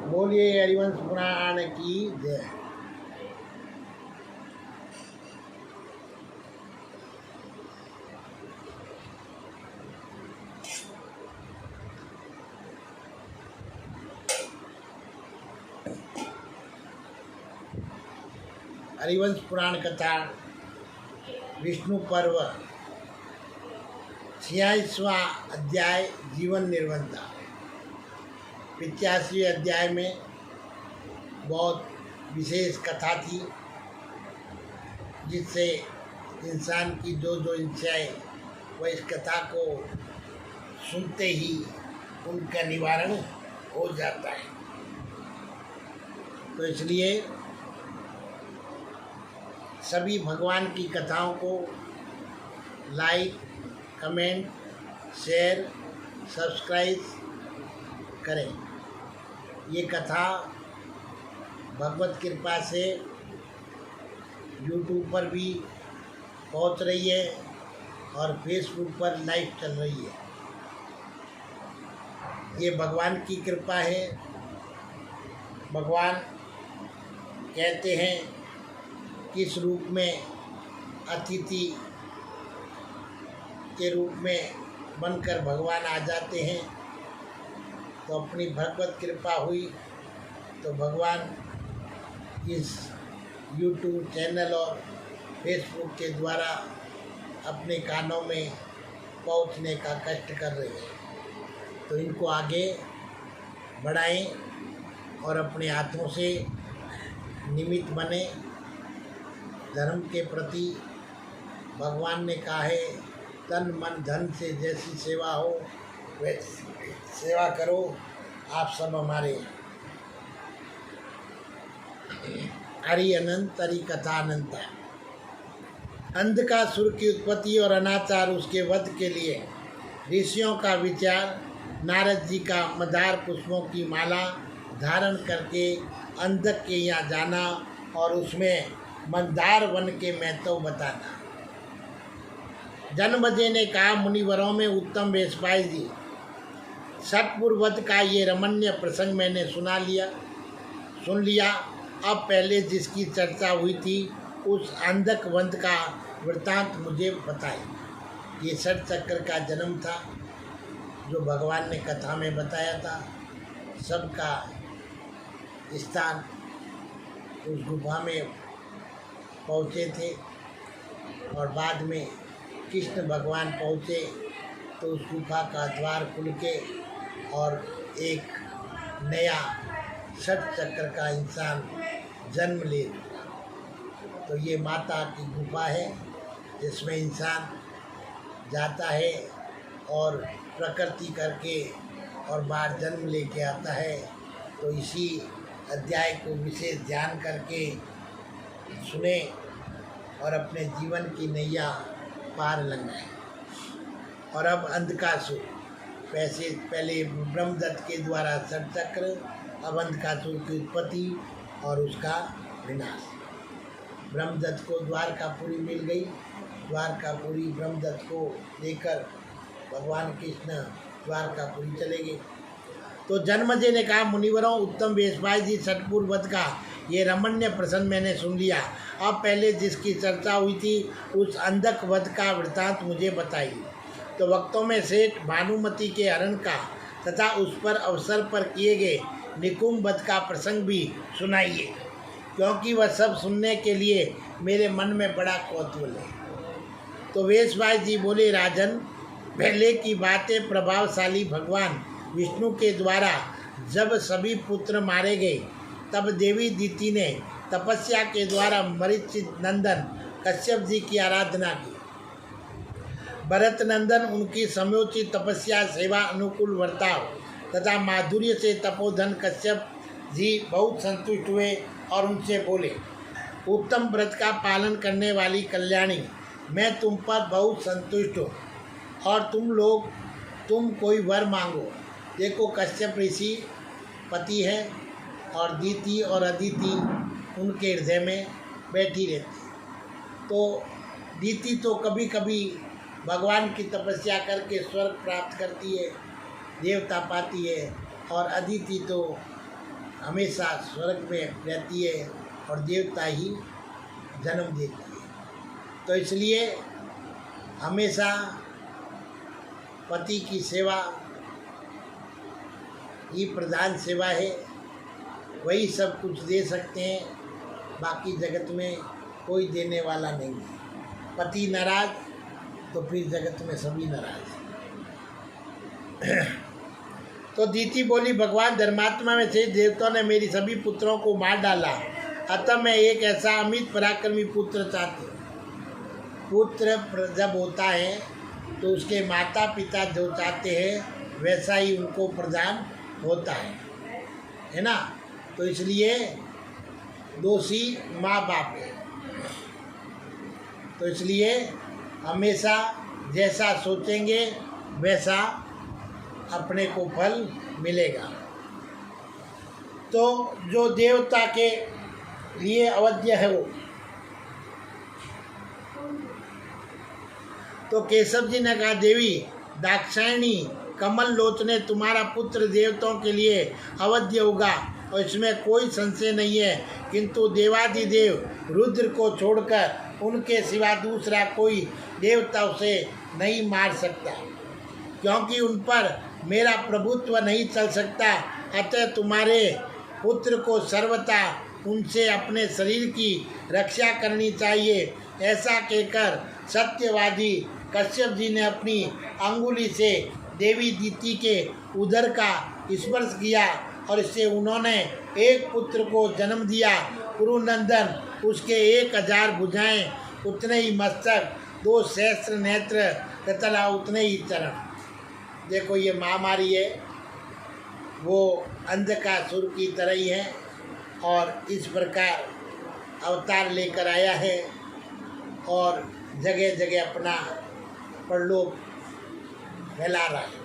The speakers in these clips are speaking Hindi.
बोलिए हरिवंश पुराण की जय। हरिवंश पुराण कथा विष्णु पर्व 86वां अध्याय जीवन निर्बंधता। 85वें अध्याय में बहुत विशेष कथा थी, जिससे इंसान की जो इच्छाएं वह इस कथा को सुनते ही उनका निवारण हो जाता है। तो इसलिए सभी भगवान की कथाओं को लाइक, कमेंट, शेयर, सब्सक्राइब करें। ये कथा भगवत कृपा से यूट्यूब पर भी पहुंच रही है और फेसबुक पर लाइव चल रही है। ये भगवान की कृपा है। भगवान कहते हैं किस रूप में अतिथि के रूप में बनकर भगवान आ जाते हैं। तो अपनी भगवत कृपा हुई तो भगवान इस YouTube चैनल और फेसबुक के द्वारा अपने कानों में पहुंचने का कष्ट कर रहे हैं। तो इनको आगे बढ़ाएं और अपने हाथों से निमित्त बने। धर्म के प्रति भगवान ने कहा है, तन मन धन से जैसी सेवा हो वैसी सेवा करो। आप सब हमारे हरि अनंत हरि कथा अनंत। अंधकासुर की उत्पत्ति और अनाचार उसके वध के लिए ऋषियों का विचार। नारद जी का मदार पुष्पों की माला धारण करके अंधक के यहाँ जाना और उसमें मंदार वन के महत्व बताना। जन्मजय ने कहा, मुनिवरों में उत्तम वेशपाई जी, षटपुर वध का ये रमणीय प्रसंग मैंने सुन लिया। अब पहले जिसकी चर्चा हुई थी उस अंधक वध का वृत्तांत मुझे बताए। ये षट चक्र का जन्म था जो भगवान ने कथा में बताया था। सबका स्थान उस गुफा में पहुँचे थे और बाद में कृष्ण भगवान पहुँचे तो उस गुफा का द्वार खुल के और एक नया षट चक्र का इंसान जन्म ले। तो ये माता की गुफा है जिसमें इंसान जाता है और प्रकृति करके और बाहर जन्म लेके आता है। तो इसी अध्याय को विशेष ध्यान करके सुने और अपने जीवन की नैया पार लगाएं। और अब अंधकासुर पहले ब्रह्मदत्त के द्वारा षटचक्र, अब अंधकासुर की उत्पत्ति और उसका विनाश। ब्रह्मदत्त को द्वारकापुरी मिल गई। द्वारकापुरी ब्रह्मदत्त को लेकर भगवान कृष्ण द्वारकापुरी चले गए। तो जन्मजय ने कहा, मुनिवरों उत्तम वेशपाई जी, षटपुर वध का ये रमणीय प्रसंग मैंने सुन लिया। अब पहले जिसकी चर्चा हुई थी उस अंधक वध का वृत्तांत मुझे बताइए। तो वक्तों में सेठ भानुमति के हरण का तथा उस पर अवसर पर किए गए निकुंभ वध का प्रसंग भी सुनाइए, क्योंकि वह सब सुनने के लिए मेरे मन में बड़ा कौतूहल है। तो वेशपाई जी बोले, राजन, पहले की बातें प्रभावशाली भगवान विष्णु के द्वारा जब सभी पुत्र मारे गए तब देवी दीति ने तपस्या के द्वारा मरीचित नंदन कश्यप जी की आराधना की। भरत नंदन उनकी समयोचित तपस्या, सेवा, अनुकूल वर्ताव तथा माधुर्य से तपोधन कश्यप जी बहुत संतुष्ट हुए और उनसे बोले, उत्तम व्रत का पालन करने वाली कल्याणी, मैं तुम पर बहुत संतुष्ट हूँ और तुम कोई वर मांगो। देखो, कश्यप ऋषि पति है और दीति और अदिति उनके हृदय में बैठी रहती। तो दीति तो कभी कभी भगवान की तपस्या करके स्वर्ग प्राप्त करती है, देवता पाती है, और अदिति तो हमेशा स्वर्ग में रहती है और देवता ही जन्म देती है। तो इसलिए हमेशा पति की सेवा ही प्रधान सेवा है, वही सब कुछ दे सकते हैं, बाकी जगत में कोई देने वाला नहीं है। पति नाराज तो फिर जगत में सभी नाराज। तो दीति बोली, भगवान धर्मात्मा में से देवताओं ने मेरी सभी पुत्रों को मार डाला, अतः मैं एक ऐसा अमित पराक्रमी पुत्र चाहती हूँ। पुत्र जब होता है तो उसके माता पिता जो चाहते हैं वैसा ही उनको प्रदान होता है ना। तो इसलिए दोषी माँ बाप है। तो इसलिए हमेशा जैसा सोचेंगे वैसा अपने को फल मिलेगा। तो जो देवता के लिए अवध्य है वो, तो केशव जी ने कहा, देवी दाक्षायणी कमल लोचने, तुम्हारा पुत्र देवताओं के लिए अवध्य होगा और इसमें कोई संशय नहीं है, किंतु देवादिदेव रुद्र को छोड़कर उनके सिवा दूसरा कोई देवता उसे नहीं मार सकता, क्योंकि उन पर मेरा प्रभुत्व नहीं चल सकता। अतः तुम्हारे पुत्र को सर्वथा उनसे अपने शरीर की रक्षा करनी चाहिए। ऐसा कहकर सत्यवादी कश्यप जी ने अपनी अंगुली से देवी दीति के उदर का स्पर्श किया और इससे उन्होंने एक पुत्र को जन्म दिया। कुरुनंदन, उसके 1000 भुजाएं, उतने ही मस्तक, 2 सहस्त्र नेत्र तथा उतने ही चरण। देखो ये महामारी है, वो अंधकासुर की तरह ही है और इस प्रकार अवतार लेकर आया है और जगह जगह अपना परलोक फैला रहा है।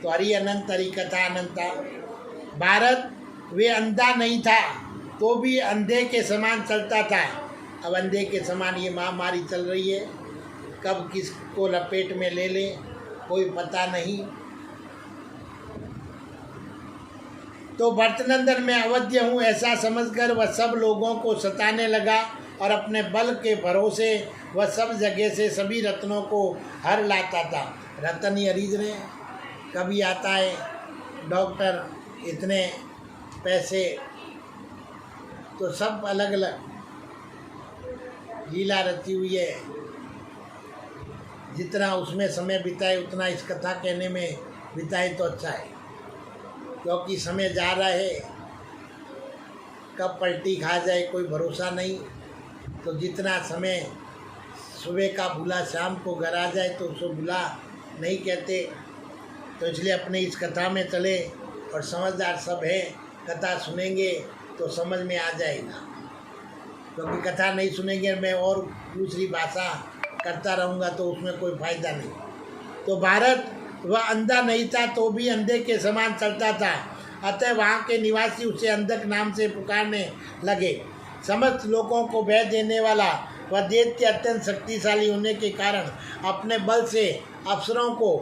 तो हरि अनंत, हरि कथा अनंता। भारत वे अंधा नहीं था तो भी अंधे के समान चलता था। अब अंधे के समान ये महामारी चल रही है, कब किसको लपेट में ले ले कोई पता नहीं। तो भरतनंदन मैं अवध्य हूँ ऐसा समझकर वह सब लोगों को सताने लगा और अपने बल के भरोसे वह सब जगह से सभी रत्नों को हर लाता था। रतन ही हरीज ने, कभी आता है डॉक्टर इतने पैसे, तो सब अलग अलग लीला रची हुई है। जितना उसमें समय बिताए उतना इस कथा कहने में बिताए तो अच्छा है, क्योंकि समय जा रहा है, कब पलटी खा जाए कोई भरोसा नहीं। तो जितना समय सुबह का भूला शाम को घर आ जाए तो उसको भूला नहीं कहते। तो इसलिए अपने इस कथा में चले और समझदार सब है, कथा सुनेंगे तो समझ में आ जाएगा, क्योंकि कथा नहीं सुनेंगे मैं और दूसरी भाषा करता रहूँगा तो उसमें कोई फायदा नहीं। तो भारत वह अंधा नहीं था तो भी अंधे के समान चलता था, अतः वहाँ के निवासी उसे अंधक नाम से पुकारने लगे। समस्त लोगों को भय देने वाला वह दैत्य अत्यंत शक्तिशाली होने के कारण अपने बल से अप्सरों को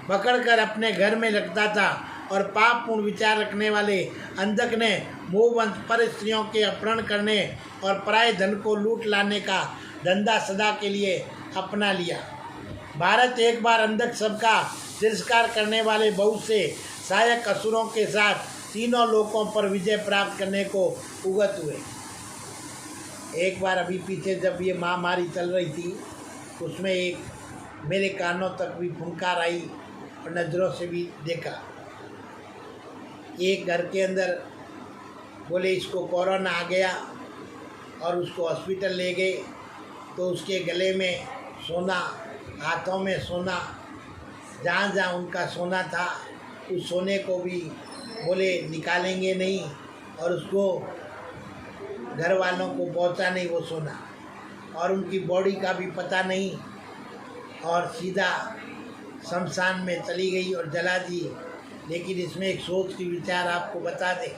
पकड़कर अपने घर में रखता था और पापपूर्ण विचार रखने वाले अंधक ने मोहवंश पर स्त्रियों के अपहरण करने और पराये धन को लूट लाने का धंधा सदा के लिए अपना लिया। भारत एक बार अंधक सबका तिरस्कार करने वाले बहुत से सहायक असुरों के साथ तीनों लोकों पर विजय प्राप्त करने को उगत हुए। एक बार अभी पीछे जब ये महामारी चल रही थी उसमें एक मेरे कानों तक भी फुंकार आई और नज़रों से भी देखा। एक घर के अंदर बोले इसको कोरोना आ गया और उसको हॉस्पिटल ले गए, तो उसके गले में सोना, हाथों में सोना, जहाँ जहाँ उनका सोना था उस सोने को भी बोले निकालेंगे नहीं और उसको घर वालों को पहुँचा नहीं वो सोना, और उनकी बॉडी का भी पता नहीं, और सीधा शमशान में चली गई और जला दी। लेकिन इसमें एक सोच की विचार आपको बता दें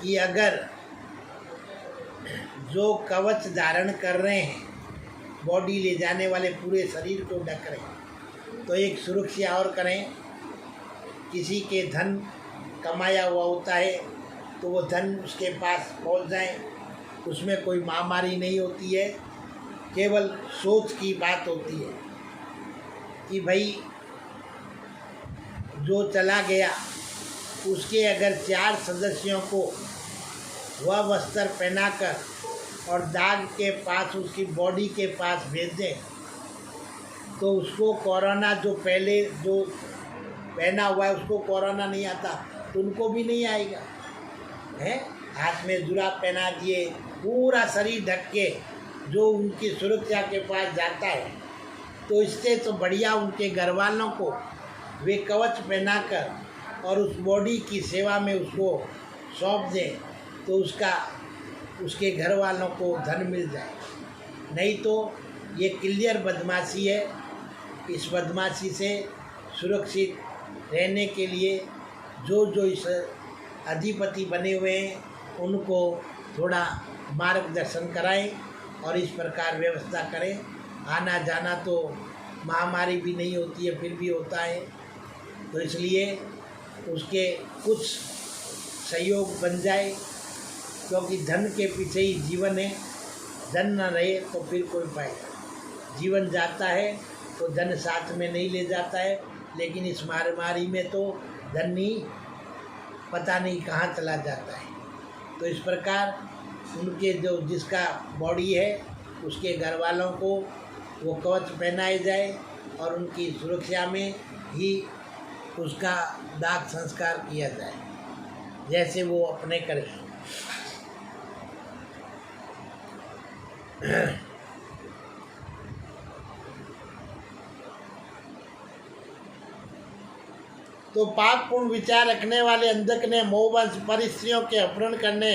कि अगर जो कवच धारण कर रहे हैं, बॉडी ले जाने वाले पूरे शरीर को ढक रहे हैं, तो एक सुरक्षा और करें, किसी के धन कमाया हुआ होता है तो वो धन उसके पास पहुंच जाए, उसमें कोई महामारी नहीं होती है। केवल सोच की बात होती है कि भाई जो चला गया उसके अगर 4 सदस्यों को वह वस्त्र पहनाकर और दाग के पास उसकी बॉडी के पास भेज दें तो उसको कोरोना, जो पहले जो पहना हुआ है उसको कोरोना नहीं आता तो उनको भी नहीं आएगा। हैं, हाथ में जुराब पहना दिए, पूरा शरीर ढक के जो उनकी सुरक्षा के पास जाता है, तो इससे तो बढ़िया उनके घर वालों को वे कवच पहनाकर और उस बॉडी की सेवा में उसको सौंप दें तो उसके घर वालों को धन मिल जाए। नहीं तो ये क्लियर बदमाशी है। इस बदमाशी से सुरक्षित रहने के लिए जो इस अधिपति बने हुए हैं उनको थोड़ा मार्गदर्शन कराएं और इस प्रकार व्यवस्था करें। आना जाना तो महामारी भी नहीं होती है, फिर भी होता है, तो इसलिए उसके कुछ सहयोग बन जाए, क्योंकि धन के पीछे ही जीवन है। धन न रहे तो फिर कोई फायदा। जीवन जाता है तो धन साथ में नहीं ले जाता है, लेकिन इस महामारी में तो धन ही पता नहीं कहाँ चला जाता है। तो इस प्रकार उनके जो जिसका बॉडी है उसके घर वालों को वो कवच पहनाए जाए और उनकी सुरक्षा में ही उसका दाह संस्कार किया जाए, जैसे वो अपने करें। तो पाकपूर्ण विचार रखने वाले अंधक ने मोहवंश पर स्त्रियों के अपहरण करने